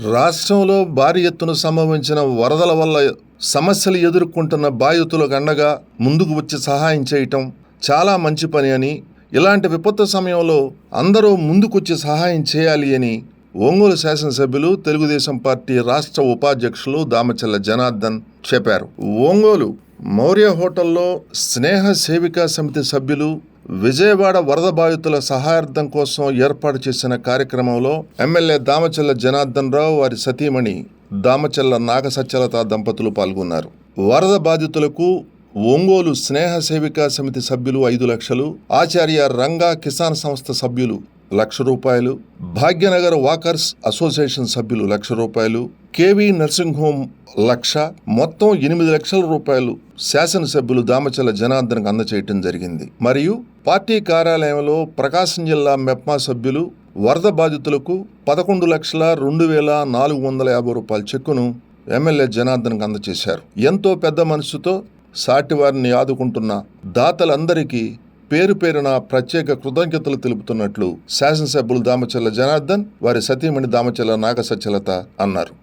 రాష్ట్రంలో భారీ ఎత్తున సంభవించిన వరదల వల్ల సమస్యలు ఎదుర్కొంటున్న బాధితులకు అండగా ముందుకు వచ్చి సహాయం చేయటం చాలా మంచి పని అని, ఇలాంటి విపత్తు సమయంలో అందరూ ముందుకొచ్చి సహాయం చేయాలి అని ఒంగోలు శాసనసభ్యులు తెలుగుదేశం పార్టీ రాష్ట్ర ఉపాధ్యక్షులు దామచల్ల జనార్దన్ చెప్పారు. ఒంగోలు మౌర్య హోటల్లో స్నేహ సేవికా సమితి సభ్యులు విజయవాడ వరద బాధితుల సహాయార్థం కోసం ఏర్పాటు చేసిన కార్యక్రమంలో ఎమ్మెల్యే దామచల్ల జనార్దన్ రావు, వారి సతీమణి దామచల్ల నాగసత్యలత దంపతులు పాల్గొన్నారు. వరద బాధితులకు ఒంగోలు స్నేహ సేవికా సమితి సభ్యులు 5 లక్షలు, ఆచార్య రంగా కిసాన్ సంస్థ సభ్యులు ₹1,00,000, భాగ్యనగర్ వాకర్స్ అసోసియేషన్ సభ్యులు ₹1,00,000, కేవీ నర్సింగ్ హోమ్ 1,00,000, మొత్తం ₹8,00,000 శాసనసభ్యులు దామచల్ల జనార్దన్కు అందచేయటం జరిగింది. మరియు పార్టీ కార్యాలయంలో ప్రకాశం జిల్లా మెప్మా సభ్యులు వరద బాధితులకు ₹11,02,450 చెక్కును ఎమ్మెల్యే జనార్దన్కు అందచేశారు. ఎంతో పెద్ద మనసుతో సాటివారిని ఆదుకుంటున్న దాతలందరికీ పేరు పేరున ప్రత్యేక కృతజ్ఞతలు తెలుపుతున్నట్లు శాసనసభ్యులు దామచల్ల జనార్దన్, వారి సతీమణి దామచల్ల నాగసత్యలత అన్నారు.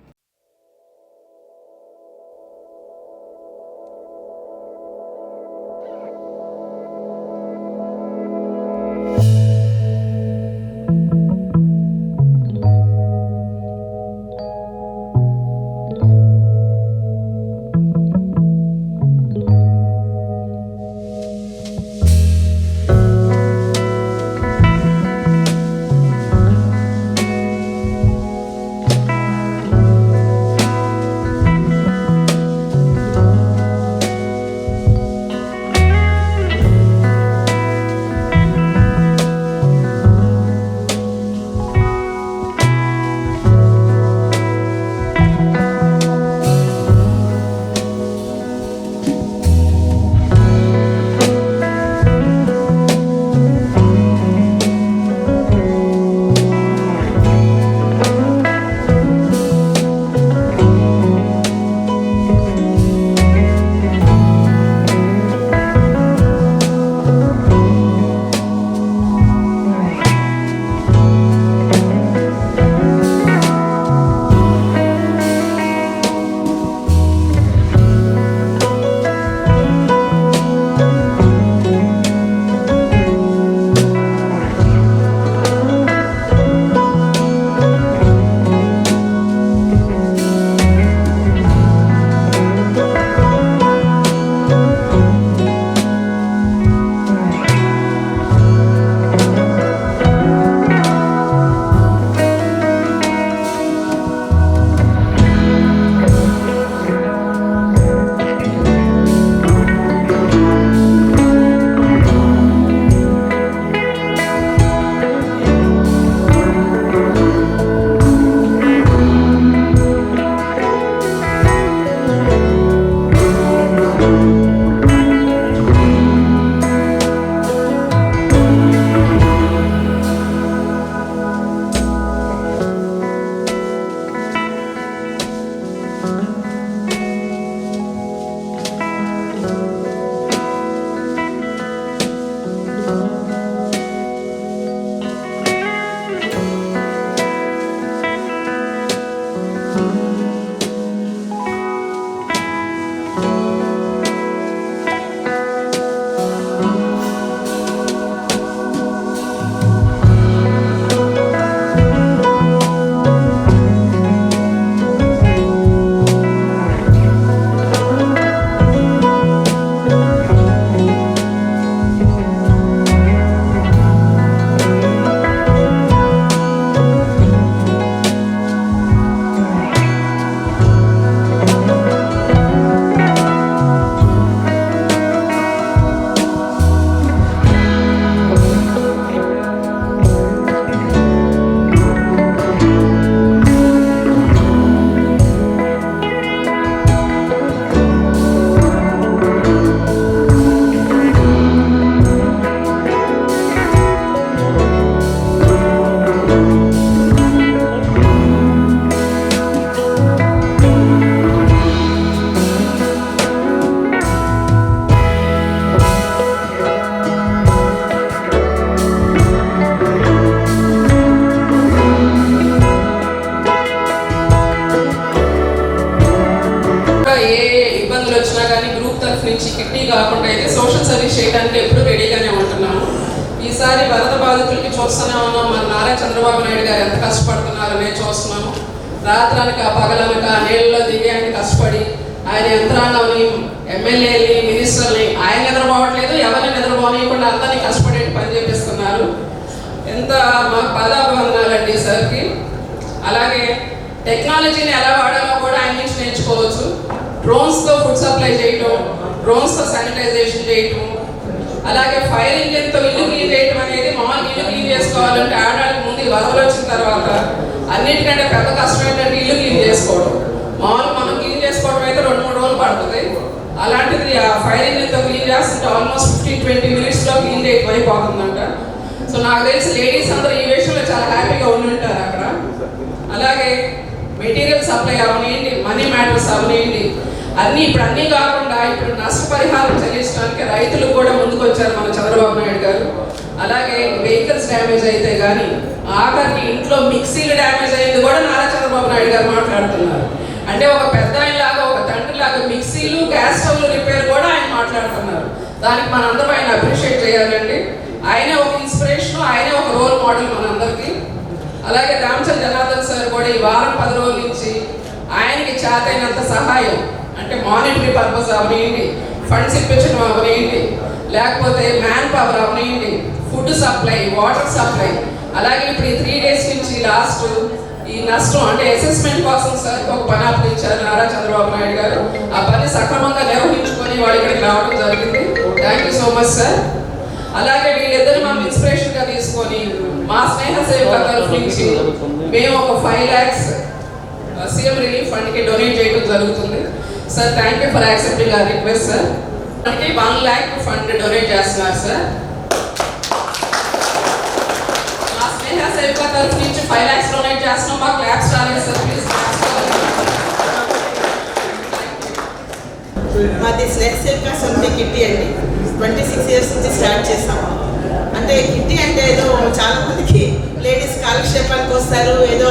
నుంచి కిడ్నీ కాకుండా అయితే సోషల్ సర్వీస్ చేయడానికి ఎప్పుడు రెడీగానే ఉంటున్నాము. ఈసారి వరద బాధితులకి చూస్తూనే ఉన్నాం. మన నారా చంద్రబాబు నాయుడు గారు ఎంత కష్టపడుతున్నారనే చూస్తున్నాము. రాత్రనక పగలనక నీళ్ళలో దిగి ఆయన కష్టపడి ఆయన యంత్రాంగాన్ని, ఎమ్మెల్యేని, మినిస్టర్ని ఆయన నిద్రపోవట్లేదు, ఎవరిని నిద్రపోనియకుండా అందరినీ కష్టపడి పని చేపిస్తున్నారు. ఎంత మాకు పాదాభివందనాలండి సార్కి. అలాగే టెక్నాలజీని ఎలా వాడాలో కూడా ఆయన నుంచి నేర్చుకోవచ్చు. డ్రోన్స్తో ఫుడ్ సప్లై చేయటం, డ్రోన్స్తో శానిటైజేషన్ చేయటం, అలాగే ఫైర్ ఇంజిన్తో ఇల్లు క్లీన్ చేయటం అనేది మామూలుగా ఇల్లు క్లీన్ చేసుకోవాలంటే ఆడడానికి ముందు ఈ వరదలు వచ్చిన తర్వాత అన్నిటికంటే పెద్ద కష్టం ఏంటంటే ఇల్లు క్లీన్ చేసుకోవడం. మామూలుగా మనం క్లీన్ చేసుకోవడం అయితే 2-3 రోజులు పడుతుంది. అలాంటిది ఆ ఫైర్ ఇంజిన్తో క్లీన్ చేస్తుంటే ఆల్మోస్ట్ 15-20 మినిట్స్లో క్లీన్ చేయటం అయిపోతుందంట. సో నాకు తెలిసి లేడీస్ అందరూ ఈ విషయంలో చాలా హ్యాపీగా ఉండి ఉంటారు అక్కడ. అలాగే మెటీరియల్ సప్లై అవనియండి, మనీ మ్యాటర్స్ అవనియండి, అన్నీ కాకుండా ఇప్పుడు నష్టపరిహారం చెల్లించడానికి రైతులు కూడా ముందుకు వచ్చారు మన చంద్రబాబు నాయుడు గారు. అలాగే వెహికల్స్ డ్యామేజ్ అయితే కానీ ఆఖరికి ఇంట్లో మిక్సీలు డ్యామేజ్ అయింది కూడా నారా చంద్రబాబు నాయుడు గారు మాట్లాడుతున్నారు. అంటే ఒక పెద్ద ఆయనలాగా, ఒక తండ్రిలాగా మిక్సీలు, గ్యాస్ స్టవ్లు రిపేర్ కూడా ఆయన మాట్లాడుతున్నారు. దానికి మనందరం ఆయన అప్రిషియేట్ చేయాలండి. ఆయనే ఒక ఇన్స్పిరేషన్, ఆయనే ఒక రోల్ మోడల్ మనందరికీ. అలాగే రామచంద్ర జనార్దన్ సార్ కూడా ఈ వారం 10 రోజుల నుంచి ఆయనకి చేతైనంత సహాయం, అంటే మానిటరీ పర్పస్ అవనియండి, ఫండ్స్ ఇప్పించడం అవనియండి, లేకపోతే మ్యాన్ పవర్ అవనియండి, ఫుడ్ సప్లై, వాటర్ సప్లై, అలాగే ఇప్పుడు ఈ 3 days నుంచి లాస్ట్ ఈ నష్టం అంటే అసెస్మెంట్ కోసం సార్ ఒక పని అప్పగించారు నారా చంద్రబాబు నాయుడు గారు. ఆ పని సక్రమంగా నిర్వహించుకొని వాళ్ళు ఇక్కడికి రావడం జరిగింది. Thank you so much sir. అలాగే వీళ్ళిద్దరు మనం ఇన్స్పిరేషన్గా తీసుకొని మా స్నేహ సేవక తరఫు నుంచి మేము ఒక 5 lakhs సీఎం రిలీఫ్ ఫండ్కి డొనేట్ చేయడం జరుగుతుంది. Sir thank you for accepting our request sir. మనకి 1 lakh ఫండ్ డొనేట్ చేస్తున్నారు సార్. మా స్నేహ సేవక తరఫు నుంచి 5 lakhs డొనేట్ చేస్తున్నాం. మా క్లాప్స్ రాలేదు సార్, ప్లీజ్. మాది స్నేహ సేవక సమితి కిట్టి అండి. 26 years నుంచి స్టార్ట్ చేసాము. అంటే కిట్టి అంటే ఏదో చాలా మందికి లేడీస్ కాలక్షేపానికి వస్తారు, ఏదో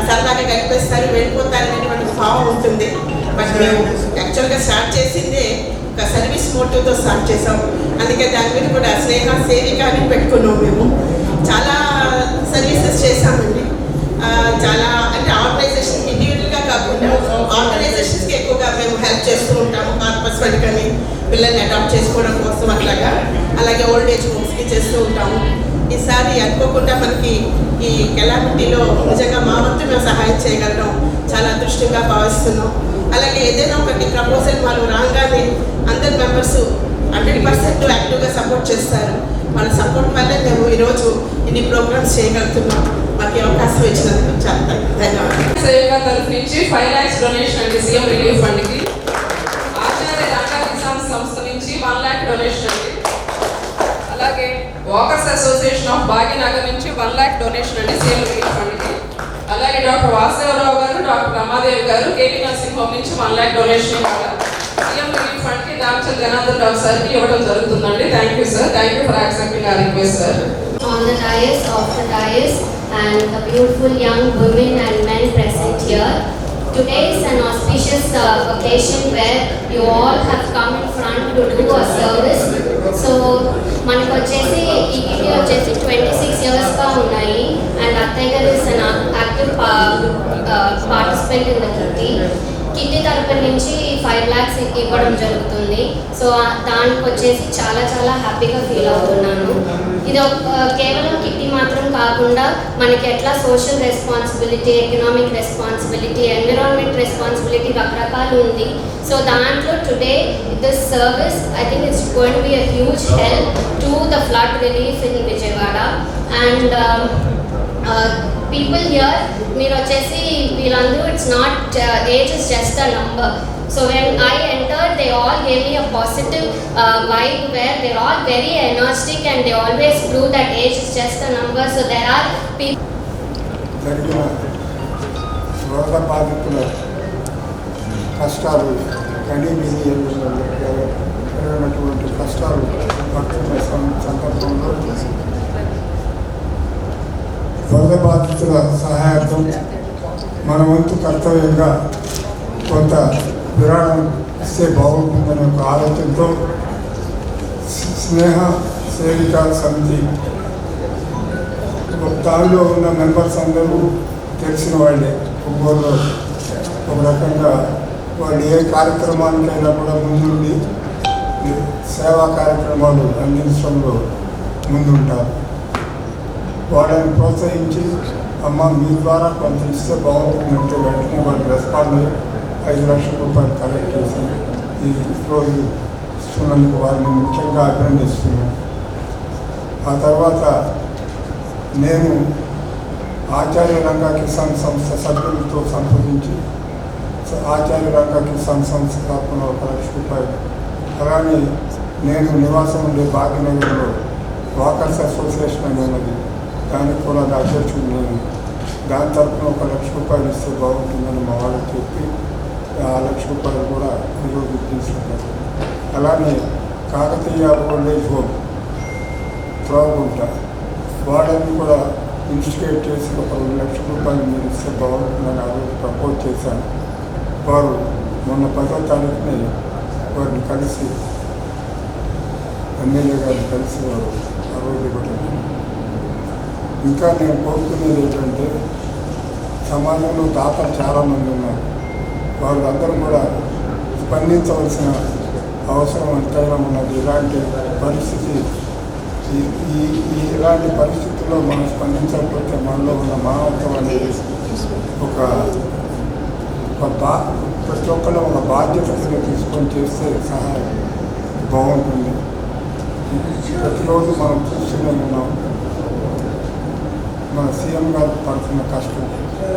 సరదాగా గడిపేస్తారు, వెళ్ళిపోతారు అనేటువంటి భావం ఉంటుంది. బట్ మేము యాక్చువల్గా స్టార్ట్ చేసిందే ఒక సర్వీస్ మోటివ్తో స్టార్ట్ చేసాం. అందుకే దాని మీద కూడా స్నేహ సేవిక అని పెట్టుకున్నాం. మేము చాలా సర్వీసెస్ చేసామండి. చాలా అంటే ఆర్గనైజేషన్కి ఇండివిజువల్గా కాకుండా ఆర్గనైజేషన్స్కి ఎక్కువగా మేము హెల్ప్ చేస్తూ ఉంటాము. కార్పస్ ఫండ్ కానీ పిల్లల్ని అడాప్ట్ చేసుకోవడం కోసం అట్లాగా, అలాగే ఓల్డ్ ఏజ్ హోమ్స్కి చేస్తూ ఉంటాము. ఈసారి అనుకోకుండా మనకి ఈ కెలామిటీలో నిజంగా మా వంతు మేము సహాయం చేయగలడం చాలా అదృష్టంగా భావిస్తున్నాం. అలాగే ఏదైనా ఒకటి ప్రపోజల్ వాళ్ళు రాగానే అందరు మెంబర్స్ 100% యాక్టివ్గా సపోర్ట్ చేస్తారు. వాళ్ళ సపోర్ట్ వల్లే మేము ఈరోజు ఇన్ని ప్రోగ్రామ్స్ చేయగలుగుతున్నాం. మాకు అవకాశం ఇచ్చినందుకు చాలా ధన్యవాదాలు. సేవక తరఫు నుంచి 5 lakhs డొనేషన్ అండి సీఎం రిలీఫ్ ఫండ్కి. ఆచార్య రాజా కిసాన్ సంస్థ నుంచి 1 lakh డొనేషన్ అండి. అలాగే వాకర్స్ అసోసియేషన్ ఆఫ్ భాగ్యనగర్ నుంచి 1 lakh డొనేషన్ అండి సీఎం రిలీఫ్ ఫండ్కి. అలాగే డాక్టర్ వాసుదేవరావు గారు, డాక్టర్ రమాదేవి గారు కేవీ నర్సింగ్ హోమ్ నుంచి 1 lakh డొనేషన్ సీఎం రిలీఫ్ ఫండ్కి రామచంద్ర జనార్దన్ రావు సార్కి ఇవ్వడం జరుగుతుందండి. Thank you sir. Thank you for accepting our request sir. On the dais, off the dais, and the beautiful young women and men present here. Today is an auspicious occasion where you all have come in front to do a service. So, మనకు వచ్చేసి ఈ kitty వచ్చేసి 26 years గా ఉన్నాయి. And Attay garu is an active participant in the kitti. Kitty తరపు నుంచి 5 lakhs ఇవ్వడం జరుగుతుంది. సో దానికి వచ్చేసి చాలా చాలా హ్యాపీగా ఫీల్ అవుతున్నాను. ఇది కేవలం కిట్టి మాత్రం కాకుండా మనకి ఎట్లా social responsibility, economic responsibility, environment responsibility రకరకాలు ఉంది. సో దాంట్లో today this service I think it's going to be a huge help to the flood relief in Vijayawada. And people here మీరు వచ్చేసి వీళ్ళందరూ it's not age is just a number. So when I entered, they all gave me a positive vibe where they're all very energetic and they always prove that age is just a number. So there are people. వరద బాధితుల కష్టాలు కనీవిని జరిగినటువంటి కష్టాలు పడుతున్న సందర్భంలో వరద బాధితుల సహాయార్థం మన వంతు కర్తవ్యంగా కొంత విరాళం ఇస్తే బాగుంటుందనే ఒక ఆలోచనతో స్నేహ సేవికా సమితి దానిలో ఉన్న మెంబర్స్ అందరూ తెలిసిన వాళ్ళే. ఒక్కొక్కరు ఒక రకంగా వాళ్ళు ఏ కార్యక్రమానికైనా కూడా ముందుండి సేవా కార్యక్రమాలు అందించడంలో ముందుంటారు. వాళ్ళని ప్రోత్సహించి అమ్మ మీ ద్వారా కొంత ఇస్తే బాగుంటుందంటే వెంటనే వాళ్ళు రెస్పాండ్ 5 లక్షల రూపాయలు కలెక్ట్ చేసి ఈ రోజు ఇస్తున్నందుకు వారిని ముఖ్యంగా అభినందిస్తున్నాను. ఆ తర్వాత నేను ఆచార్య రంగా కిసాన్ సంస్థ సభ్యులతో సంప్రదించి ఆచార్య రంగా కిసాన్ సంస్థ తరఫున 1 లక్ష రూపాయలు, అలానే నేను నివాసం ఉండే భాగ్యనగర్లో వాకర్స్ అసోసియేషన్ అని ఉన్నది, దానికి కూడా అధ్యక్షుడు నేను. దాని తరఫున 1 లక్ష రూపాయలు ఇస్తే బాగుంటుందని మా వాళ్ళకి చెప్పి 1 లక్ష రూపాయలు కూడా ఈరోజు తీసుకున్నారు. అలానే కాకతీయ ఓల్డేజ్ హోమ్ త్రోగుంట వాళ్ళని కూడా ఇన్స్టిగేట్ చేసి 1 లక్ష రూపాయలు మీరు ఇస్తే బాగుంటుందని ఆ రోజు ప్రపోజ్ చేశాను. వారు మొన్న 10వ తారీఖుని వారిని కలిసి ఎమ్మెల్యే గారిని కలిసి వారు ఆ రోజు ఇవ్వడం. ఇంకా నేను కోరుకునేది ఏంటంటే సమాజంలో దాతలు చాలామంది ఉన్నారు. వాళ్ళందరూ కూడా స్పందించవలసిన అవసరం ఎంతైనా ఉన్నది. ఇలాంటి పరిస్థితి ఇలాంటి పరిస్థితుల్లో మనం స్పందించకపోతే మనలో ఉన్న మానవత్వం అనేది ప్రతి ఒక్కరు ఒక బాధ్యతగా తీసుకొని చేస్తే సహాయం బాగుంటుంది. ప్రతిరోజు మనం చూస్తూనే ఉన్నాం మన సీఎం గారు పడుతున్న కష్టం.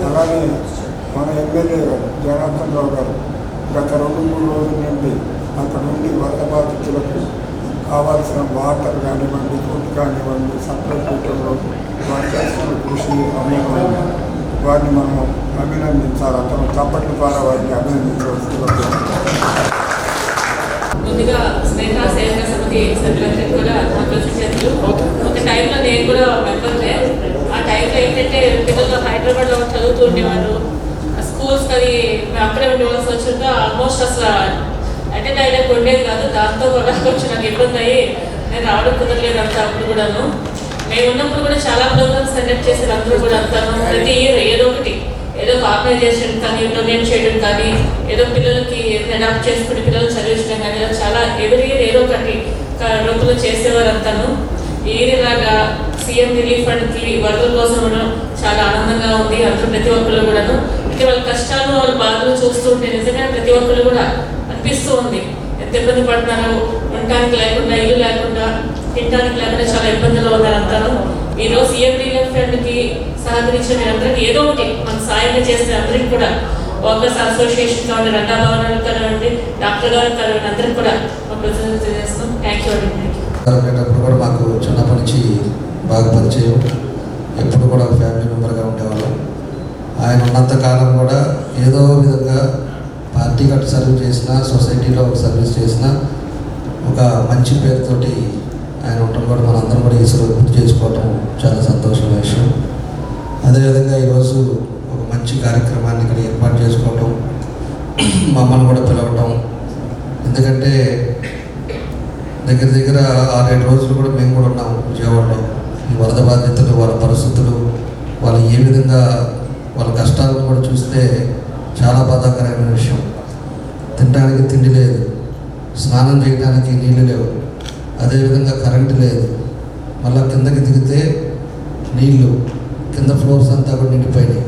అలాగే మన ఎమ్మెల్యే గారు జనార్దన్ రావు గారు గత 2-3 రోజుల నుండి అక్కడ నుండి వరద బాధితులకు కావాల్సిన వాటర్ కానివ్వండి, ఫుడ్ కానివ్వండి సప్లై చేయడంలో వారు చేస్తున్న కృషి అమూల్యమైన. వారిని మనం అభినందించాలి. అతను చప్పట్ల ద్వారా వారిని అభినందించవలసింది. ముందుగా స్నేహ సేవక సమితి సభ్యులందరికీ కూడా నా కృతజ్ఞతలు. ఒక టైంలో నేను కూడా మెంబర్నే. ఆ టైంలో ఏంటంటే పిల్లలు హైదరాబాద్లో చదువుతూ ఉండేవారు. స్కూల్స్కి అది మేము అక్కడే ఉండేవాల్సి వచ్చిందో ఆల్మోస్ట్ అసలు అటెండ్ అయ్యేకి ఉండేది కాదు. దాంతో కూడా కొంచెం నాకు ఇబ్బంది అయ్యి నేను రావడం కుదరలేదు అంతా. అప్పుడు కూడాను మేము ఉన్నప్పుడు కూడా చాలా ప్రోగ్రామ్స్ కండక్ట్ చేశారు. అందరూ కూడా అంతాను ప్రతి ఇయర్ ఏదో ఒకటి, ఏదో ఒక ఆర్గనైజేషన్ కానీ డొనేట్ చేయడం కానీ, ఏదో పిల్లలకి అడాప్ట్ చేసుకుని పిల్లలు చదివించడం కానీ, ఇలా చాలా ఎవ్రీ ఇయర్ ఏదో ఒకటి రూపంలో చేసేవారు అంతాను. ఇలాగా సీఎం రిలీఫ్ ఫండ్కి వరదల కోసం చాలా ఆనందంగా ఉంది. అందరూ ప్రతి ఒక్కరు కూడాను అంటే వాళ్ళ కష్టాలు వాళ్ళ బాధలు చూస్తూ ఉంటే నిజంగా ప్రతి ఒక్కరు కూడా అనిపిస్తూ ఉంది ఎంత ఇబ్బంది పడుతున్నారు. ఉండటానికి లేకుండా, ఇల్లు లేకుండా, తినడానికి లేకుండా చాలా ఇబ్బందులు ఉన్నారు అంతాను. ఈరోజు సీఎం రిలీఫ్ ఫండ్కి సహకరించిన మీరందరికీ ఏదో ఒకటి మన సాయంగా చేసిన అందరికీ కూడా వాకర్స్ అసోసియేషన్ కావాలి, రంగా భవనాలు కానివ్వండి, డాక్టర్ గారు కానివ్వండి, అందరికీ కూడా మా కృతజ్ఞతలు తెలియజేస్తాం. థ్యాంక్ యూ అండి. ఉండేటప్పుడు కూడా మాకు చిన్నప్పటి నుంచి బాగా పరిచయం. ఎప్పుడు కూడా ఫ్యామిలీ మెంబర్గా ఉండేవాళ్ళం. ఆయన ఉన్నంత కాలం కూడా ఏదో విధంగా పార్టీ గట్టు సర్వీస్ చేసినా, సొసైటీలో ఒక సర్వీస్ చేసినా ఒక మంచి పేరుతోటి ఆయన ఉండడం కూడా మనందరం కూడా ఈశ్వరు గుర్తు చేసుకోవటం చాలా సంతోషమైన విషయం. అదేవిధంగా ఈరోజు ఒక మంచి కార్యక్రమాన్ని ఇక్కడ ఏర్పాటు చేసుకోవటం, మమ్మల్ని కూడా పిలవటం. ఎందుకంటే దగ్గర 6-7 రోజులు కూడా మేము కూడా ఉన్నాము విజయవాడలో. ఈ వరద బాధితులు, వాళ్ళ పరిస్థితులు, వాళ్ళు ఏ విధంగా వాళ్ళ కష్టాలను కూడా చూస్తే చాలా బాధాకరమైన విషయం. తినడానికి తిండి లేదు, స్నానం చేయడానికి నీళ్ళు లేవు, అదేవిధంగా కరెంటు లేదు. మళ్ళీ కిందకి దిగితే నీళ్ళు కింద ఫ్లోర్స్ అంతా కూడా నిండిపోయినాయి.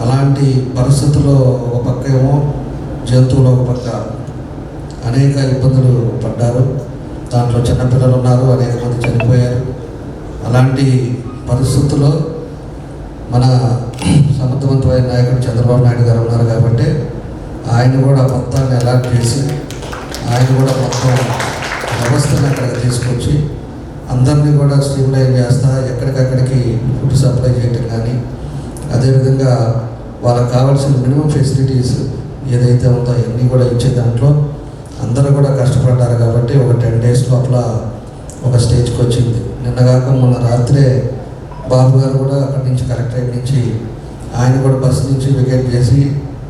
అలాంటి పరిస్థితుల్లో ఒక పక్క ఏమో జంతువులు, ఒక పక్క అనేక ఇబ్బందులు పడ్డారు. దాంట్లో చిన్నపిల్లలు ఉన్నారు, అనేక మంది చనిపోయారు. అలాంటి పరిస్థితుల్లో మన సమర్థవంతమైన నాయకుడు చంద్రబాబు నాయుడు గారు ఉన్నారు కాబట్టి ఆయన కూడా మొత్తాన్ని అలర్ట్ చేసి ఆయన కూడా మొత్తం వ్యవస్థను అక్కడికి తీసుకొచ్చి అందరినీ కూడా స్ట్రీమ్లైన్ చేస్తా ఎక్కడికక్కడికి ఫుడ్ సప్లై చేయటం కానీ, అదేవిధంగా వాళ్ళకి కావాల్సిన మినిమం ఫెసిలిటీస్ ఏదైతే ఉందో అవన్నీ కూడా ఇచ్చే దాంట్లో అందరూ కూడా కష్టపడ్డారు. కాబట్టి ఒక 10 days లోపల ఒక స్టేజ్కి వచ్చింది. నిన్నగాక మొన్న రాత్రే బాబు గారు కూడా అక్కడి నుంచి కలెక్టరేట్ నుంచి ఆయన కూడా బస్సు నుంచి వికెట్ చేసి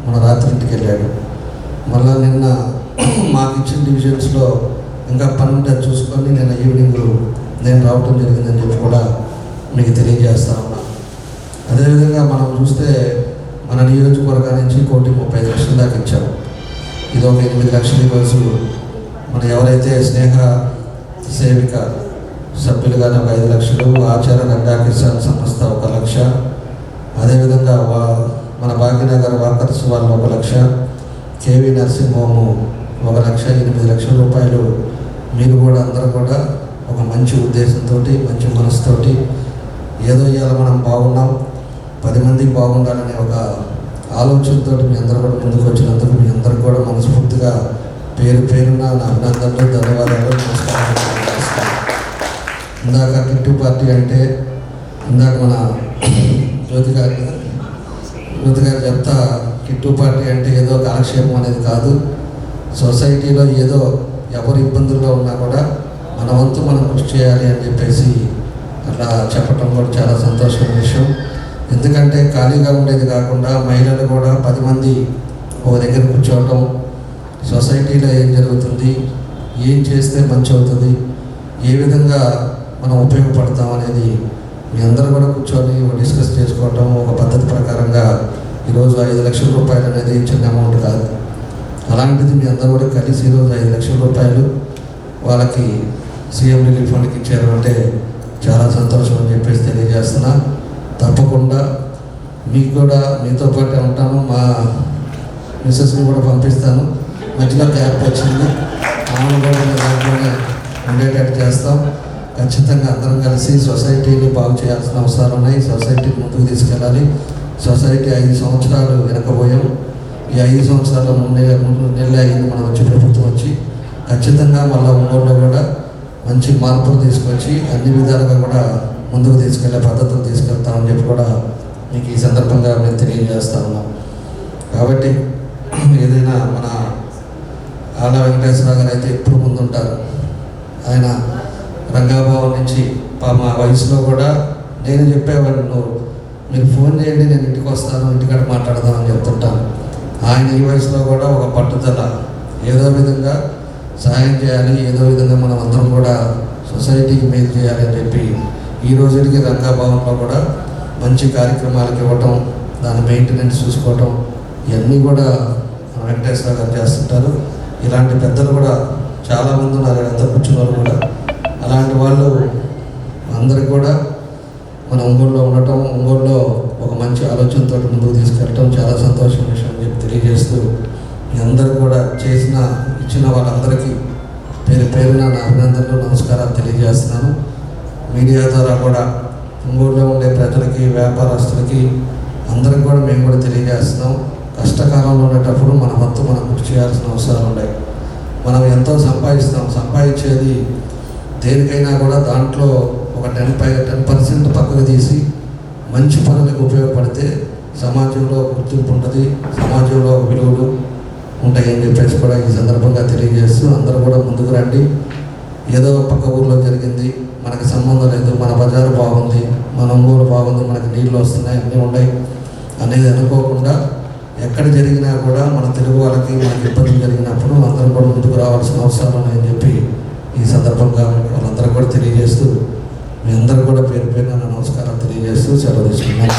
మన రాత్రి ఇంటికి వెళ్ళాడు. మళ్ళీ నిన్న మాకు ఇచ్చిన డివిజన్స్లో ఇంకా పని ఉంటే చూసుకొని నేను ఈవినింగ్ నేను రావటం జరిగిందని చెప్పి కూడా మీకు తెలియజేస్తా ఉన్నా. అదేవిధంగా మనం చూస్తే మన నియోజకవర్గం నుంచి 1,35,00,000 దాకా ఇచ్చాము. ఇది ఒక 8 లక్షలు ఈరోజు మన ఎవరైతే స్నేహ సేవిక సభ్యులుగానే ఒక 5 లక్షలు, ఆచార్య గంగా కిసాన్ సంస్థ 1 లక్ష, అదేవిధంగా మన భాగ్యనగర్ వర్కర్స్ వాళ్ళు 1 లక్ష, కేవీ నర్సింగ్ హోము 1 లక్ష, 8 లక్షల రూపాయలు మీరు కూడా అందరూ కూడా ఒక మంచి ఉద్దేశంతో మంచి మనసుతోటి ఏదో ఇవాళ మనం బాగున్నాం 10 మందికి బాగుండాలనే ఒక ఆలోచనతో మీ అందరూ కూడా ముందుకు వచ్చినందుకు మీ అందరికి కూడా మనస్ఫూర్తిగా పేరున నా అభినందనలు, ధన్యవాదాలు, నమస్కారాలు. ఇందాక కిట్టు పార్టీ అంటే ఇందాక మన జ్యోతి గారు చెప్తా, కిట్టు పార్టీ అంటే ఏదో కాలక్షేపం అనేది కాదు. సొసైటీలో ఏదో ఎవరు ఇబ్బందుల్లో ఉన్నా కూడా మన వంతు మనం కృషి చేయాలి అని చెప్పేసి అట్లా చెప్పటం కూడా చాలా సంతోషమైన విషయం. ఎందుకంటే ఖాళీగా ఉండేది కాకుండా మహిళలు కూడా 10 మంది ఒక దగ్గర కూర్చోవటం, సొసైటీలో ఏం జరుగుతుంది, ఏం చేస్తే మంచి అవుతుంది, ఏ విధంగా మనం ఉపయోగపడతాం అనేది మీ అందరూ కూడా కూర్చొని డిస్కస్ చేసుకోవటం, ఒక పద్ధతి ప్రకారంగా ఈరోజు 5 లక్షల రూపాయలు అనేది చిన్న అమౌంట్ కాదు. అలాంటిది మీ అందరూ కూడా కలిసి ఈరోజు 5 లక్షల రూపాయలు వాళ్ళకి సీఎం రిలీఫ్ ఫండ్కి ఇచ్చారు అంటే చాలా సంతోషం అని చెప్పేసి తెలియజేస్తున్నా. తప్పకుండా మీకు కూడా మీతో పాటే ఉంటాను, మా మిస్సెస్ని కూడా పంపిస్తాను. మధ్యలో గ్యాప్ వచ్చింది, ఆమెను కూడా దాంట్లోనే ఉండేటట్టు చేస్తాం. ఖచ్చితంగా అందరం కలిసి సొసైటీని బాగు చేయాల్సిన అవసరాలు ఉన్నాయి. సొసైటీని ముందుకు తీసుకెళ్ళాలి. సొసైటీ 5 సంవత్సరాలు వెనకపోయాం. ఈ 5 సంవత్సరాల 3 నెలలు అయింది మనం వచ్చి ప్రభుత్వం వచ్చి. ఖచ్చితంగా మళ్ళీ ఒంగోలులో కూడా మంచి మార్పులు తీసుకొచ్చి అన్ని విధాలుగా కూడా ముందుకు తీసుకెళ్లే పద్ధతులు తీసుకెళ్తామని చెప్పి కూడా మీకు ఈ సందర్భంగా మేము తెలియజేస్తా ఉన్నాం. కాబట్టి ఏదైనా మన ఆళ్ళ వెంకటేశ్వరరావు గారు అయితే ఎప్పుడు ముందుంటారు. ఆయన రంగాభవన్ నుంచి మా వయసులో కూడా నేను చెప్పేవాడిని, మీరు ఫోన్ చేయండి నేను ఇంటికి వస్తాను, ఇంటికాడ మాట్లాడదామని చెప్తుంటాను. ఆయన ఈ వయసులో కూడా ఒక పట్టుదల, ఏదో విధంగా సహాయం చేయాలి, ఏదో విధంగా మనం అందరం కూడా సొసైటీకి మేలు చేయాలి అని చెప్పి ఈ రోజుకి రంగాభవన్లో కూడా మంచి కార్యక్రమాలకు ఇవ్వటం, దాని మెయింటెనెన్స్ చూసుకోవటం ఇవన్నీ కూడా వెంకటేశ్వర గారు చేస్తుంటారు. ఇలాంటి పెద్దలు కూడా చాలామంది ఉన్నారు, ఎంత కూర్చున్న వాళ్ళు కూడా. అలాంటి వాళ్ళు అందరికి కూడా మన ఒంగోలులో ఉండటం, ఒంగోలులో ఒక మంచి ఆలోచనతో ముందుకు తీసుకెళ్ళటం చాలా సంతోషం విషయం అని చెప్పి తెలియజేస్తూ మీ అందరూ కూడా ఇచ్చిన వాళ్ళందరికీ పేరున నా అభినందనలు, నమస్కారాలు తెలియజేస్తున్నాను. మీడియా ద్వారా కూడా ఒంగోలులో ఉండే ప్రజలకి, వ్యాపారస్తులకి అందరికి కూడా మేము కూడా తెలియజేస్తున్నాం. కష్టకాలంలో ఉండేటప్పుడు మన వంతు మనం కృషి చేయాల్సిన అవసరాలు ఉన్నాయి. మనం ఎంతో సంపాదించేది దేనికైనా కూడా దాంట్లో ఒక 10% పక్కకు తీసి మంచి పనులకు ఉపయోగపడితే సమాజంలో గుర్తింపు ఉంటుంది, సమాజంలో విలువలు ఉంటాయని చెప్పేసి కూడా ఈ సందర్భంగా తెలియజేస్తూ అందరూ కూడా ముందుకు రండి. ఏదో పక్క ఊర్లో జరిగింది, మనకి సంబంధం లేదు, మన బజారు బాగుంది, మన ఒంగోలు బాగుంది, మనకి నీళ్ళు వస్తున్నాయి, అన్నీ ఉన్నాయి అనేది అనుకోకుండా ఎక్కడ జరిగినా కూడా మన తెలుగు వాళ్ళకి మనకి ఇబ్బందులు జరిగినప్పుడు అందరూ కూడా ముందుకు రావాల్సిన అవసరాలు ఉన్నాయని చెప్పి ఈ సందర్భంగా వాళ్ళందరూ కూడా తెలియజేస్తూ మీ అందరూ కూడా పేరున నమస్కారం తెలియజేస్తూ సెలవు తీసుకున్నాను.